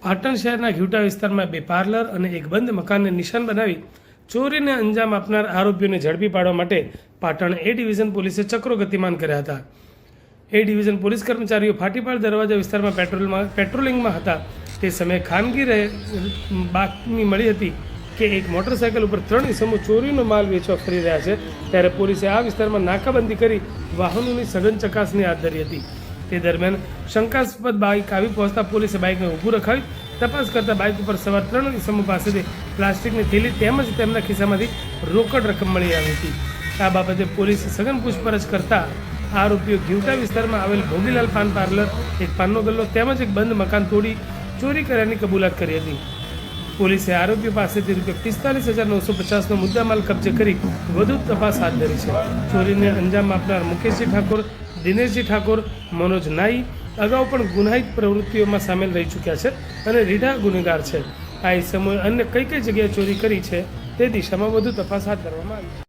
પાટણ શહેરના ઘીવટા વિસ્તારમાં 2 પાર્લર અને એક બંધ મકાનને નિશાન બનાવી ચોરીને અંજામ આપનાર આરોપીઓને ઝડપી પાડવા માટે પાટણ એ ડિવિઝન પોલીસે ચક્રો ગતિમાન કર્યા હતા. એ ડિવિઝન પોલીસ કર્મચારીઓ ફાટીપાળ દરવાજા વિસ્તારમાં પેટ્રોલિંગમાં હતા. તે સમયે ખાનગી બાતમી મળી હતી કે એક મોટરસાયકલ ઉપર 3 ઇસમો ચોરીનો માલ વેચવા ફરી રહ્યા છે. ત્યારે પોલીસે આ વિસ્તારમાં નાકાબંધી કરી વાહનોની સઘન ચકાસણી હાથ ધરી હતી. તે દરમિયાન શંકાસ્પદ બાઇક આવી પહોંચતા પોલીસે બાઇકને ઊભું રખાવી તપાસ કરતા બાઇક ઉપર સવાર 3 ઇસમો પાસેથી પ્લાસ્ટિકની થેલી તેમજ તેમના ખિસ્સામાંથી રોકડ રકમ મળી આવી હતી. આ બાબતે પોલીસે સઘન પૂછપરછ કરતા આરોપીઓ ઘીવટા વિસ્તારમાં આવેલ ભોગીલાલ પાન પાર્લર, એક પાનનો ગલ્લો તેમજ એક બંધ મકાન તોડી ચોરી કર્યાની કબૂલાત કરી હતી. પોલીસે આરોપીઓ પાસેથી ₹45,950નો મુદ્દામાલ કબજે કરી વધુ તપાસ હાથ ધરી છે. ચોરીને અંજામ આપનાર મુકેશજી ઠાકોર, દિનેશજી ઠાકોર, મનોજ નાઈ અગાઉ પણ ગુનાહિત પ્રવૃત્તિઓમાં સામેલ રહી ચૂક્યા છે અને રીઢા ગુનેગાર છે. આ સમયે અન્ય કઈ જગ્યાએ ચોરી કરી છે તે દિશામાં વધુ તપાસ હાથ ધરવામાં આવી છે.